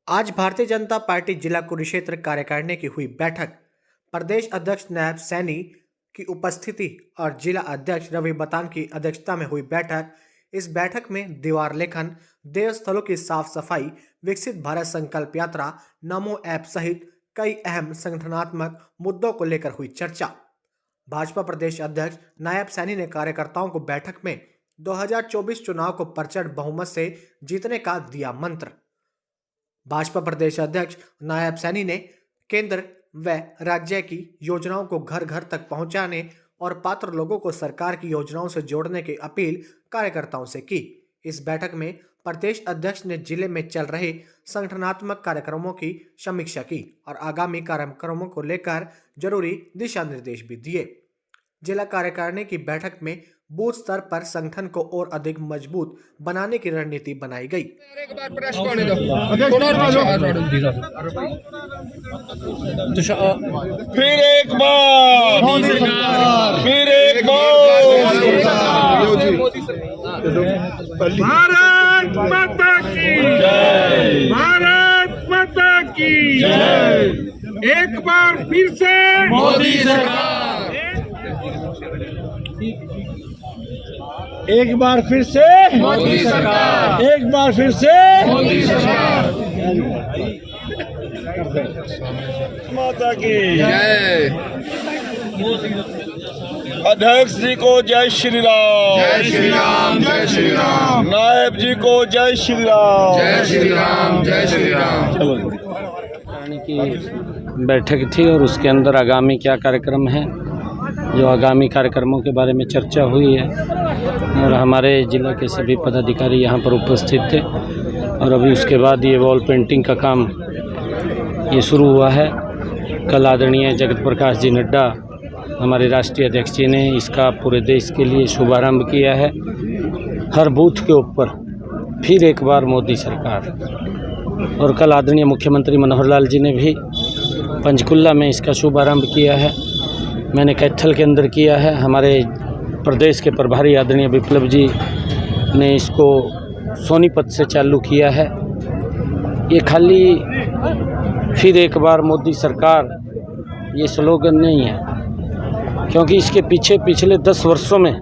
आज भारतीय जनता पार्टी जिला कुरुक्षेत्र कार्यकारिणी की हुई बैठक। प्रदेश अध्यक्ष नायब सैनी की उपस्थिति और जिला अध्यक्ष रवि बतान की अध्यक्षता में हुई बैठक। इस बैठक में दीवार लेखन, देवस्थलों की साफ सफाई, विकसित भारत संकल्प यात्रा, नमो ऐप सहित कई अहम संगठनात्मक मुद्दों को लेकर हुई चर्चा। भाजपा प्रदेश अध्यक्ष नायब सैनी ने कार्यकर्ताओं को बैठक में 2024 चुनाव को प्रचंड बहुमत से जीतने का दिया मंत्र। भाजपा प्रदेश अध्यक्ष नायब सैनी ने केंद्र व राज्य की योजनाओं को घर घर तक पहुंचाने और पात्र लोगों को सरकार की योजनाओं से जोड़ने की अपील कार्यकर्ताओं से की। इस बैठक में प्रदेश अध्यक्ष ने जिले में चल रहे संगठनात्मक कार्यक्रमों की समीक्षा की और आगामी कार्यक्रमों को लेकर जरूरी दिशा निर्देश भी दिए। जिला कार्यकारिणी की बैठक में बूथ स्तर पर संगठन को और अधिक मजबूत बनाने की रणनीति बनाई गई। फिर एक बार भारत माता की जय, भारत माता की जय। एक बार फिर से मोदी सरकार, एक बार फिर से मोदी सरकार, एक बार फिर से मोदी सरकार। माता की जय। अध्यक्ष जी को जय श्री राम, जय श्री राम, जय श्री राम। नायब जी को जय श्री राम, जय श्री राम, जय श्री राम। की बैठक थी और उसके अंदर आगामी क्या कार्यक्रम है, जो आगामी कार्यक्रमों के बारे में चर्चा हुई है और हमारे जिला के सभी पदाधिकारी यहाँ पर उपस्थित थे। और अभी उसके बाद ये वॉल पेंटिंग का काम ये शुरू हुआ है। कल आदरणीय जगत प्रकाश जी नड्डा हमारे राष्ट्रीय अध्यक्ष जी ने इसका पूरे देश के लिए शुभारंभ किया है। हर बूथ के ऊपर फिर एक बार मोदी सरकार। और कल आदरणीय मुख्यमंत्री मनोहर लाल जी ने भी पंचकुला में इसका शुभारंभ किया है। मैंने कैथल के अंदर किया है। हमारे प्रदेश के प्रभारी आदरणीय विप्लव जी ने इसको सोनीपत से चालू किया है। ये खाली फिर एक बार मोदी सरकार ये स्लोगन नहीं है, क्योंकि इसके पीछे पिछले 10 वर्षों में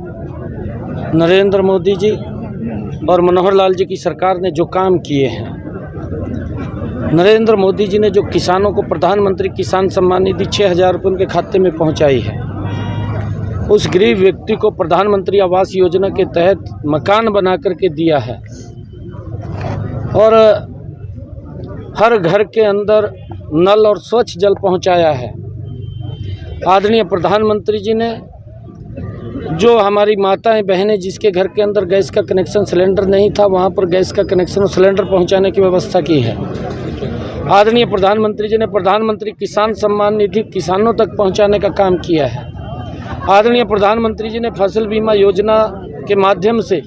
नरेंद्र मोदी जी और मनोहर लाल जी की सरकार ने जो काम किए हैं, नरेंद्र मोदी जी ने जो किसानों को प्रधानमंत्री किसान सम्मान निधि 6,000 रुपये उनके खाते में पहुंचाई है, उस गरीब व्यक्ति को प्रधानमंत्री आवास योजना के तहत मकान बना करके दिया है और हर घर के अंदर नल और स्वच्छ जल पहुंचाया है। आदरणीय प्रधानमंत्री जी ने जो हमारी माताएं बहनें जिसके घर के अंदर गैस का कनेक्शन सिलेंडर नहीं था, वहां पर गैस का कनेक्शन और सिलेंडर पहुंचाने की व्यवस्था की है। आदरणीय प्रधानमंत्री जी ने प्रधानमंत्री किसान सम्मान निधि किसानों तक पहुंचाने का काम किया है। आदरणीय प्रधानमंत्री जी ने फसल बीमा योजना के माध्यम से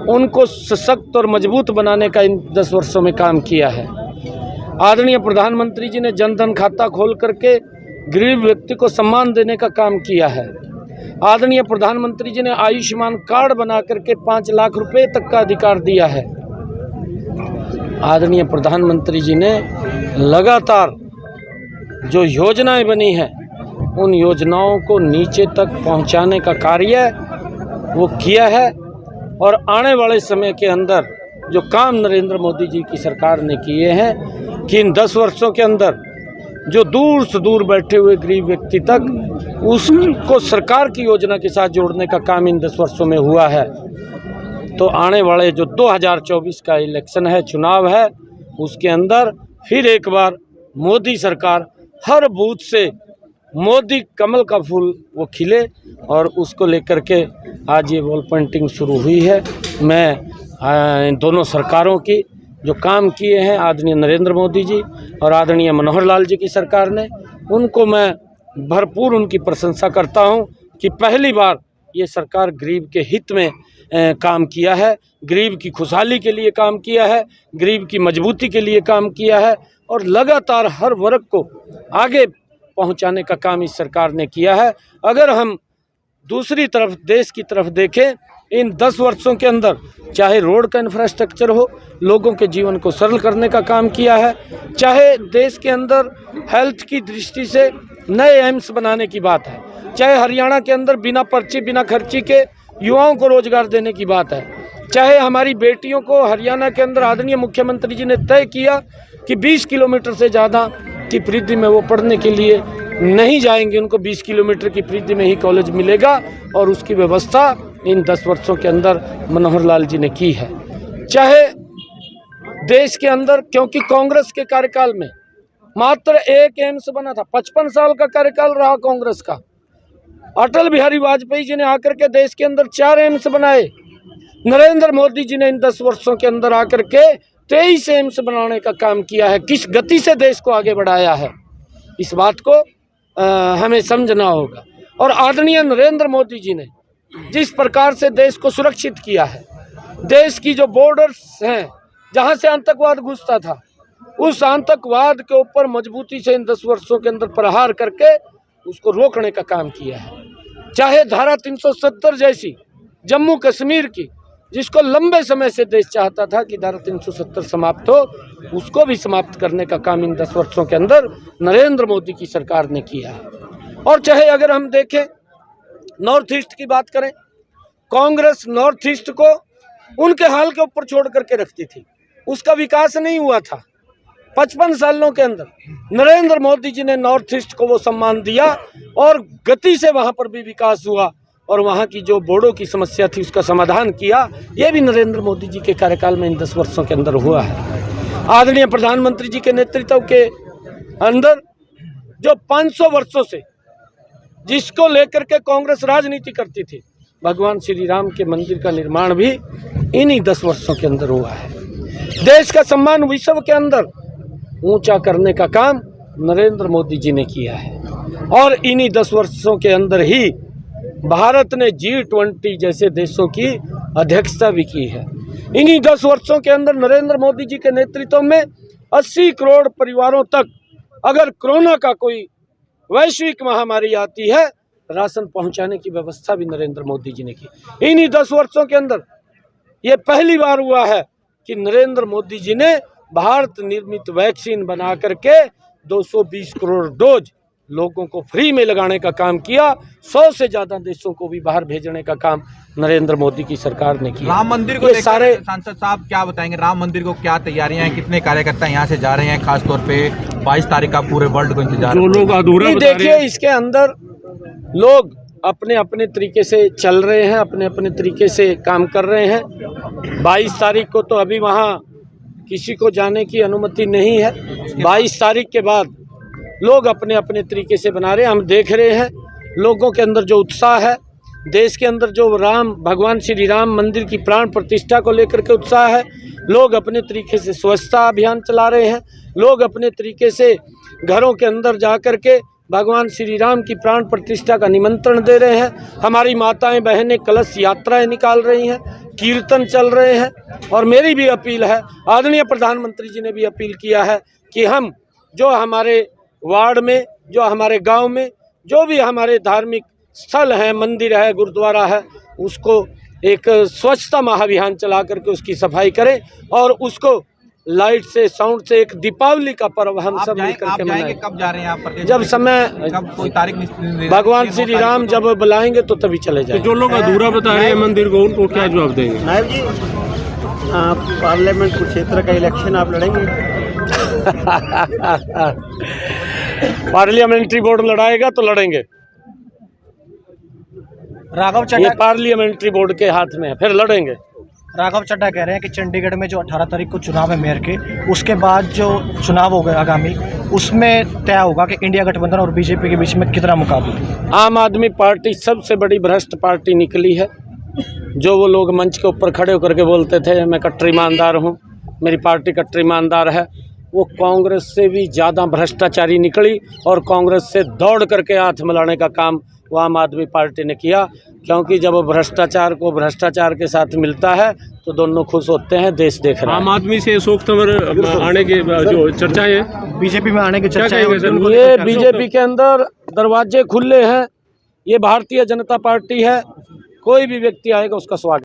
उनको सशक्त और मजबूत बनाने का इन 10 वर्षों में काम किया है। आदरणीय प्रधानमंत्री जी ने जनधन खाता खोल करके गरीब व्यक्ति को सम्मान देने का काम किया है। आदरणीय प्रधानमंत्री जी ने आयुष्मान कार्ड बना करके 5 लाख रुपए तक का अधिकार दिया है। आदरणीय प्रधानमंत्री जी ने लगातार जो योजनाएं बनी हैं, उन योजनाओं को नीचे तक पहुंचाने का कार्य वो किया है। और आने वाले समय के अंदर जो काम नरेंद्र मोदी जी की सरकार ने किए हैं कि इन 10 वर्षों के अंदर जो दूर से दूर बैठे हुए गरीब व्यक्ति तक उसको सरकार की योजना के साथ जोड़ने का काम इन 10 वर्षों में हुआ है। तो आने वाले जो 2024 का इलेक्शन है, चुनाव है, उसके अंदर फिर एक बार मोदी सरकार, हर बूथ से मोदी कमल का फूल वो खिले और उसको लेकर के आज ये वॉल पेंटिंग शुरू हुई है। मैं इन दोनों सरकारों की जो काम किए हैं, आदरणीय नरेंद्र मोदी जी और आदरणीय मनोहर लाल जी की सरकार ने, उनको मैं भरपूर उनकी प्रशंसा करता हूं कि पहली बार ये सरकार गरीब के हित में काम किया है, गरीब की खुशहाली के लिए काम किया है, गरीब की मजबूती के लिए काम किया है और लगातार हर वर्ग को आगे पहुंचाने का काम इस सरकार ने किया है। अगर हम दूसरी तरफ देश की तरफ देखें, इन 10 वर्षों के अंदर चाहे रोड का इंफ्रास्ट्रक्चर हो, लोगों के जीवन को सरल करने का काम किया है, चाहे देश के अंदर हेल्थ की दृष्टि से नए एम्स बनाने की बात है, चाहे हरियाणा के अंदर बिना पर्ची बिना खर्ची के युवाओं को रोजगार देने की बात है, चाहे हमारी बेटियों को हरियाणा के अंदर आदरणीय मुख्यमंत्री जी ने तय किया कि 20 किलोमीटर से ज़्यादा की परिधि में वो पढ़ने के लिए नहीं जाएंगे, उनको 20 किलोमीटर की परिधि में ही कॉलेज मिलेगा, और उसकी व्यवस्था इन 10 वर्षों के अंदर मनोहर लाल जी ने की है। चाहे देश के अंदर, क्योंकि कांग्रेस के कार्यकाल में मात्र एक एम्स बना था, 55 साल का कार्यकाल रहा कांग्रेस का। अटल बिहारी वाजपेयी जी ने आकर के देश के अंदर 4 एम्स बनाए। नरेंद्र मोदी जी ने इन 10 वर्षों के अंदर आकर के 23 एम्स बनाने का काम किया है। किस गति से देश को आगे बढ़ाया है, इस बात को हमें समझना होगा। और आदरणीय नरेंद्र मोदी जी ने जिस प्रकार से देश को सुरक्षित किया है, देश की जो बॉर्डर्स हैं जहां से आतंकवाद घुसता था, उस आतंकवाद के ऊपर मजबूती से इन 10 वर्षों के अंदर प्रहार करके उसको रोकने का काम किया है। चाहे धारा 370 जैसी जम्मू कश्मीर की, जिसको लंबे समय से देश चाहता था कि धारा 370 समाप्त हो, उसको भी समाप्त करने का काम इन 10 वर्षों के अंदर नरेंद्र मोदी की सरकार ने किया है। और चाहे अगर हम देखें नॉर्थ ईस्ट की बात करें, कांग्रेस नॉर्थ ईस्ट को उनके हाल के ऊपर छोड़ करके रखती थी, उसका विकास नहीं हुआ था। 55 सालों के अंदर नरेंद्र मोदी जी ने नॉर्थ ईस्ट को वो सम्मान दिया और गति से वहाँ पर भी विकास हुआ, और वहाँ की जो बोडो की समस्या थी उसका समाधान किया। ये भी नरेंद्र मोदी जी के कार्यकाल में इन 10 वर्षों के अंदर हुआ है। आदरणीय प्रधानमंत्री जी के नेतृत्व के अंदर जो 500 वर्षों से जिसको लेकर के कांग्रेस राजनीति करती थी, भगवान श्री राम के मंदिर का निर्माण भी इन्हीं 10 वर्षों के अंदर हुआ है। देश का सम्मान विश्व के अंदर ऊंचा करने का काम नरेंद्र मोदी जी ने किया है, और इन्हीं 10 वर्षों के अंदर ही भारत ने G20 जैसे देशों की अध्यक्षता भी की है। इन्हीं 10 वर्षों के अंदर नरेंद्र मोदी जी के नेतृत्व में 80 करोड़ परिवारों तक, अगर कोरोना का कोई वैश्विक महामारी आती है, राशन पहुंचाने की व्यवस्था भी नरेंद्र मोदी जी ने की। इन्हीं 10 वर्षों के अंदर ये पहली बार हुआ है कि नरेंद्र मोदी जी ने भारत निर्मित वैक्सीन बना करके 220 करोड़ डोज लोगों को फ्री में लगाने का काम किया। 100 से ज़्यादा देशों को भी बाहर भेजने का काम नरेंद्र मोदी की सरकार ने किया। राम मंदिर को सारे सांसद साहब क्या बताएंगे, राम मंदिर को क्या तैयारियां हैं, कितने कार्यकर्ता यहाँ से जा रहे हैं, खासतौर पे 22 तारीख का पूरे वर्ल्ड को इंतजार। जो लोग अधूरा देखिए, इसके अंदर लोग अपने अपने तरीके से चल रहे हैं, अपने अपने तरीके से काम कर रहे हैं। 22 तारीख को तो अभी वहाँ किसी को जाने की अनुमति नहीं है। 22 तारीख के बाद लोग अपने अपने तरीके से बना रहे हैं। हम देख रहे हैं लोगों के अंदर जो उत्साह है, देश के अंदर जो भगवान श्री राम मंदिर की प्राण प्रतिष्ठा को लेकर के उत्साह है। लोग अपने तरीके से स्वच्छता अभियान चला रहे हैं, लोग अपने तरीके से घरों के अंदर जा कर के भगवान श्री राम की प्राण प्रतिष्ठा का निमंत्रण दे रहे हैं। हमारी माताएं बहनें कलश यात्राएं निकाल रही हैं, कीर्तन चल रहे हैं। और मेरी भी अपील है, आदरणीय प्रधानमंत्री जी ने भी अपील किया है कि हम जो हमारे वार्ड में, जो हमारे गांव में जो भी हमारे धार्मिक स्थल हैं, मंदिर है, गुरुद्वारा है, उसको एक स्वच्छता महाअभियान चला करके उसकी सफाई करें, और उसको लाइट से, साउंड से एक दीपावली का पर्व हम सब मिलकर के मनाएं। कब जा रहे हैं आप? जब समय, कब कोई तारीख नहीं, भगवान श्री राम जब बुलाएंगे तो तभी चले जाएंगे। जो लोग अधूरा बता रहे हैं मंदिर को, उनको क्या जवाब देंगे? नायब जी, पार्लियामेंट कुरुक्षेत्र का इलेक्शन आप लड़ेंगे? पार्लियामेंट्री बोर्ड लड़ाएगा तो लड़ेंगे। राघव ये चड्ढा पार्लियामेंट्री बोर्ड के हाथ में है, फिर लड़ेंगे। राघव चड्ढा कह रहे हैं कि चंडीगढ़ में जो 18 तारीख को चुनाव है मेयर के, उसके बाद जो चुनाव होगा आगामी, उसमें तय होगा कि इंडिया गठबंधन और बीजेपी के बीच में कितना मुकाबला है। आम आदमी पार्टी सबसे बड़ी भ्रष्ट पार्टी निकली है। जो वो लोग मंच के ऊपर खड़े होकर के बोलते थे मैं कट्टर ईमानदार हूँ, मेरी पार्टी कट्टर ईमानदार है, वो कांग्रेस से भी ज़्यादा भ्रष्टाचारी निकली, और कांग्रेस से दौड़ करके हाथ मिलाने का काम वो आम आदमी पार्टी ने किया। क्योंकि जब भ्रष्टाचार को भ्रष्टाचार के साथ मिलता है तो दोनों खुश होते हैं, देश देख रहा है। आम आदमी से अशोक तंवर आने के जो चर्चाएं हैं, बीजेपी में आने की चर्चा है। ये बीजेपी के अंदर दरवाजे खुले हैं, ये भारतीय जनता पार्टी है, कोई भी व्यक्ति आएगा उसका स्वागत।